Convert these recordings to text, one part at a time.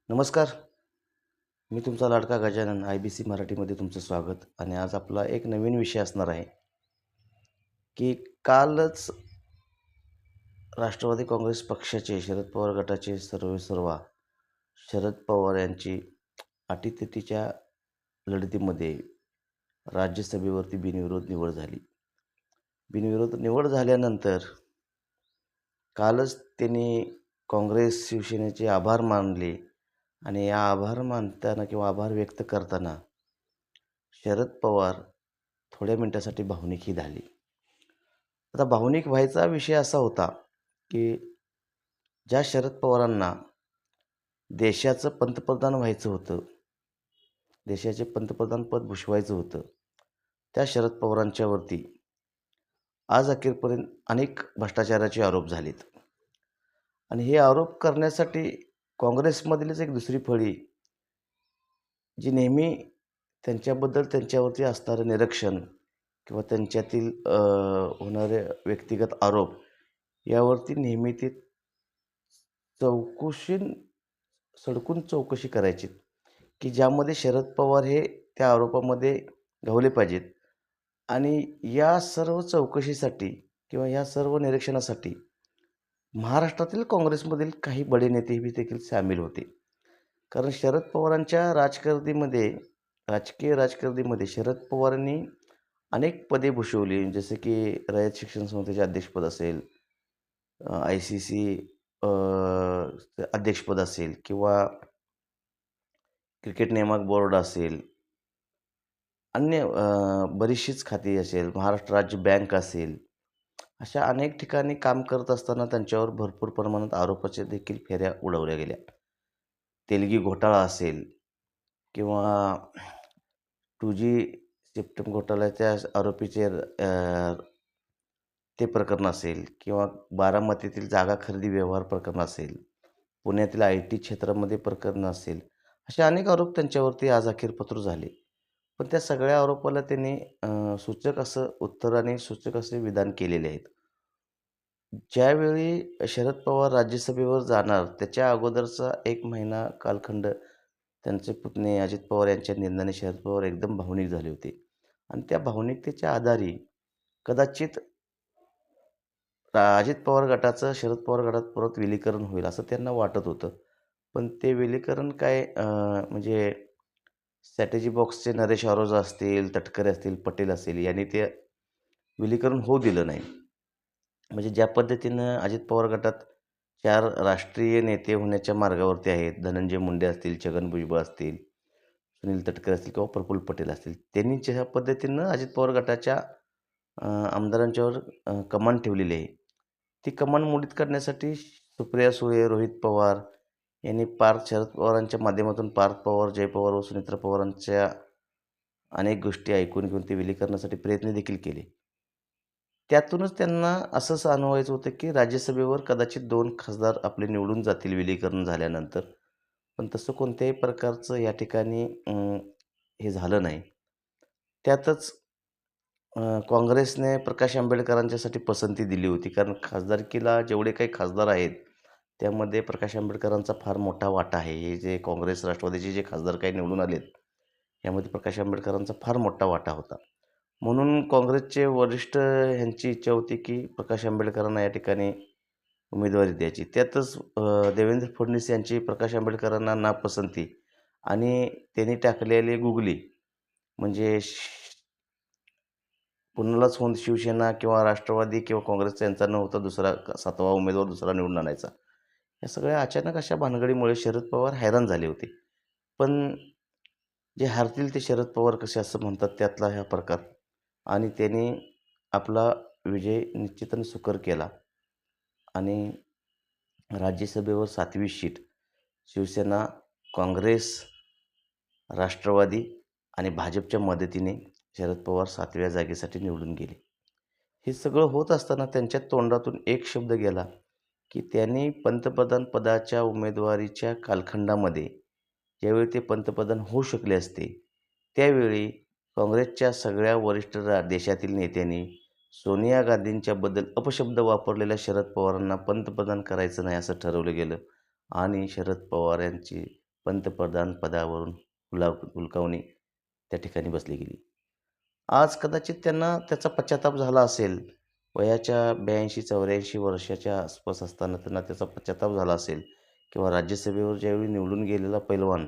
नमस्कार. मी तुमचा लाडका गजानन IBC मराठीमध्ये तुमचं स्वागत आणि आज आपला एक नवीन विषय असणार आहे, की कालच राष्ट्रवादी काँग्रेस पक्षाचे शरद पवार गटाचे सर्वेसर्वा शरद पवार यांची अटीतटीच्या लढतीमध्ये राज्यसभेवरती बिनविरोध निवड झाली. बिनविरोध निवड झाल्यानंतर कालच त्यांनी काँग्रेस, शिवसेनेचे आभार मानले आणि या आभार मानताना किंवा आभार व्यक्त करताना शरद पवार थोड्या मिनिटासाठी भावनिकही झाले. आता भावनिक व्हायचा विषय असा होता, की ज्या शरद पवारांना देशाचं पंतप्रधान व्हायचं होतं, देशाचे पंतप्रधान पद भूषवायचं होतं, त्या शरद पवारांच्यावरती आज अखेरपर्यंत अनेक भ्रष्टाचाराचे आरोप झालेत. आणि हे आरोप करण्यासाठी काँग्रेसमधलीच एक दुसरी फळी, जी नेहमी त्यांच्याबद्दल त्यांच्यावरती असणारं निरीक्षण किंवा त्यांच्यातील होणारे व्यक्तिगत आरोप यावरती नेहमी ते चौकशी सडकून चौकशी करायची, की ज्यामध्ये शरद पवार हे त्या आरोपामध्ये गावले पाहिजेत. आणि या सर्व चौकशीसाठी किंवा या सर्व निरीक्षणासाठी महाराष्ट्रातील काँग्रेसमधील काही बडे नेते देखील सामील होते. कारण शरद पवारांच्या राजकीय राजकारणीमध्ये शरद पवारांनी अनेक पदे भूषवली. जसे की रयत शिक्षण संस्थेचे अध्यक्षपद असेल, ICC अध्यक्षपद असेल किंवा क्रिकेट नियामक बोर्ड असेल, अन्य बरीचशीच खाती असेल, महाराष्ट्र राज्य बँक असेल, अशा अनेक ठिकाणी काम करत असताना त्यांच्यावर भरपूर प्रमाणात आरोपाच्या देखील फेऱ्या उडवल्या गेल्या. तेलगी घोटाळा असेल किंवा 2G सिस्टम घोटाळ्याच्या आरोपीचे ते प्रकरण असेल किंवा बारामतीतील जागा खरेदी व्यवहार प्रकरण असेल, पुण्यातील IT क्षेत्रामध्ये प्रकरण असेल, असे अनेक आरोप त्यांच्यावरती आज अखेरपत्र झाले. पण त्या सगळ्या आरोपाला त्यांनी सूचक असं उत्तर आणि सूचक असे विधान केलेले आहेत. ज्यावेळी शरद पवार राज्यसभेवर जाणार त्याच्या अगोदरचा 1 महिना कालखंड त्यांचे पुतणे अजित पवार यांच्या निधनाने शरद पवार एकदम भावनिक झाले होते. आणि त्या भावनिकतेच्या आधारे कदाचित अजित पवार गटाचं शरद पवार गटात परत विलीकरण होईल असं त्यांना वाटत होतं. पण ते विलीकरण काय म्हणजे स्ट्रॅटेजी बॉक्सचे नरेश आरोजा असतील, तटकरे असतील, पटेल असेल यांनी ते विलीकरण होऊ दिलं नाही. म्हणजे ज्या पद्धतीनं अजित पवार गटात 4 राष्ट्रीय नेते होण्याच्या मार्गावरती आहेत. धनंजय मुंडे असतील, छगन भुजबळ असतील, सुनील तटकरे असतील किंवा प्रफुल्ल पटेल असतील. त्यांनी ज्या पद्धतीनं अजित पवार गटाच्या आमदारांच्यावर कमान ठेवलेली आहे. ती कमान मोडीत करण्यासाठी सुप्रिया सुळे, रोहित पवार यांनी शरद पवारांच्या माध्यमातून पार्थ पवार, जय पवार व सुनेत्रा पवारांच्या अनेक गोष्टी ऐकून घेऊन ते विलीकरणासाठी प्रयत्न देखील केले. त्यातूनच त्यांना असं जाणवायचं होतं, की राज्यसभेवर कदाचित 2 खासदार आपले निवडून जातील विलीकरण झाल्यानंतर. पण तसं कोणत्याही प्रकारचं या ठिकाणी हे झालं नाही. त्यातच काँग्रेसने प्रकाश आंबेडकरांच्यासाठी पसंती दिली होती. कारण खासदारकीला जेवढे काही खासदार आहेत, त्यामध्ये प्रकाश आंबेडकरांचा फार मोठा वाटा आहे. हे जे काँग्रेस, राष्ट्रवादीचे जे खासदार काही निवडून आलेत, यामध्ये प्रकाश आंबेडकरांचा फार मोठा वाटा होता. म्हणून काँग्रेसचे वरिष्ठ ह्यांची इच्छा होती, की प्रकाश आंबेडकरांना या ठिकाणी उमेदवारी द्यायची. त्यातच देवेंद्र फडणवीस यांची प्रकाश आंबेडकरांना नापसंती आणि त्यांनी टाकलेली गुगली म्हणजे कुणालाच होऊन शिवसेना किंवा राष्ट्रवादी किंवा काँग्रेसचा यांचा न होता दुसरा 7वा उमेदवार दुसरा निवडून आणायचा. या सगळ्या अचानक अशा भानगडीमुळे शरद पवार हैराण झाले होते. पण जे हारतील ते शरद पवार कसे असं म्हणतात त्यातला हा प्रकार. आणि त्यांनी आपला विजय निश्चितच सुकर केला आणि राज्यसभेवर 7वी सीट शिवसेना, काँग्रेस, राष्ट्रवादी आणि भाजपच्या मदतीने शरद पवार 7व्या जागेसाठी निवडून गेले. हे सगळं होत असताना त्यांच्या तोंडातून एक शब्द गेला, की त्यांनी पंतप्रधान पदाच्या उमेदवारीच्या कालखंडामध्ये ज्यावेळी ते पंतप्रधान होऊ शकले असते, त्यावेळी काँग्रेसच्या सगळ्या वरिष्ठ देशातील नेत्यांनी सोनिया गांधींच्याबद्दल अपशब्द वापरलेल्या शरद पवारांना पंतप्रधान करायचं नाही असं ठरवलं गेलं आणि शरद पवार यांची पंतप्रधान पदावरून हुलकावणी त्या ठिकाणी बसली गेली. आज कदाचित त्यांना त्याचा पश्चाताप झाला असेल. वयाच्या 82-84 वर्षाच्या आसपास असताना त्यांना त्याचा पश्चाताप झाला असेल किंवा राज्यसभेवर ज्यावेळी निवडून गेलेला पैलवान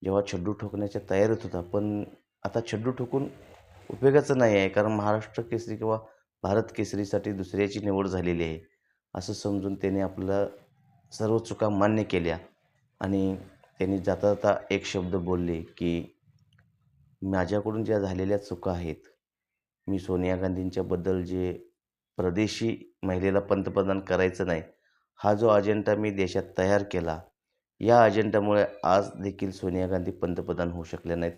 जेव्हा छड्डू ठोकण्याच्या तयारीत होता, पण आता छड्डू ठोकून उपयोगाचं नाही आहे, कारण महाराष्ट्र केसरी किंवा भारत केसरीसाठी दुसऱ्याची निवड झालेली आहे, असं समजून त्याने आपलं सर्व चुका मान्य केल्या आणि त्यांनी जाता जाता एक शब्द बोलले, की माझ्याकडून ज्या झालेल्या चुका आहेत, मी सोनिया गांधींच्याबद्दल जे परदेशी महिलेला पंतप्रधान करायचं नाही, हा जो अजेंडा मी देशात तयार केला, या अजेंडामुळे आज देखील सोनिया गांधी पंतप्रधान होऊ शकल्या नाहीत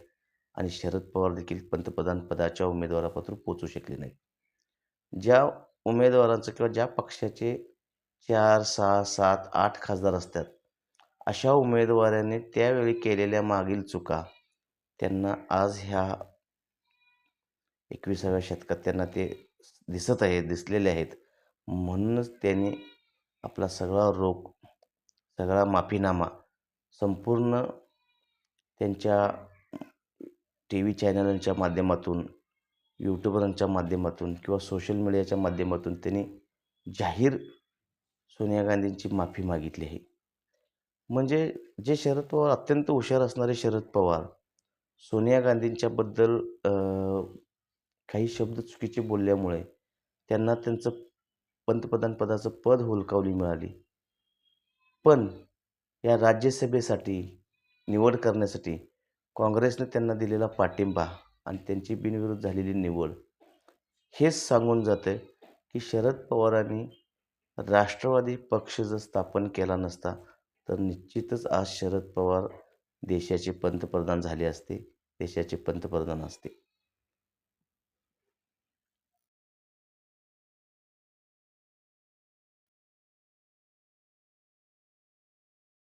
आणि शरद पवार देखील पंतप्रधान पदाच्या उमेदवारापासून पोहोचू शकले नाहीत. ज्या उमेदवारांचं किंवा ज्या पक्षाचे 4, 6, 7, 8 खासदार असतात, अशा उमेदवारांनी त्यावेळी केलेल्या मागील चुका त्यांना आज ह्या 21व्या शतकात त्यांना ते दिसत आहेत, दिसलेले आहेत. म्हणूनच त्यांनी आपला सगळा रोख, सगळा माफीनामा संपूर्ण त्यांच्या टीव्ही चॅनलांच्या माध्यमातून, यूट्यूबरांच्या माध्यमातून किंवा सोशल मीडियाच्या माध्यमातून त्यांनी जाहीर सोनिया गांधींची माफी मागितली आहे. म्हणजे जे शरद पवार अत्यंत हुशार असणारे शरद पवार, सोनिया गांधींच्याबद्दल काही शब्द चुकीचे बोलल्यामुळे त्यांना त्यांचं पंतप्रधान पदाचं पद हुलकावणी मिळाली. पण या राज्यसभेसाठी निवड करण्यासाठी काँग्रेसने त्यांना दिलेला पाठिंबा आणि त्यांची बिनविरोध झालेली निवड हेच सांगून जातं, की शरद पवारांनी राष्ट्रवादी पक्ष जर स्थापन केला नसता, तर निश्चितच आज शरद पवार देशाचे पंतप्रधान झाले असते, देशाचे पंतप्रधान असते.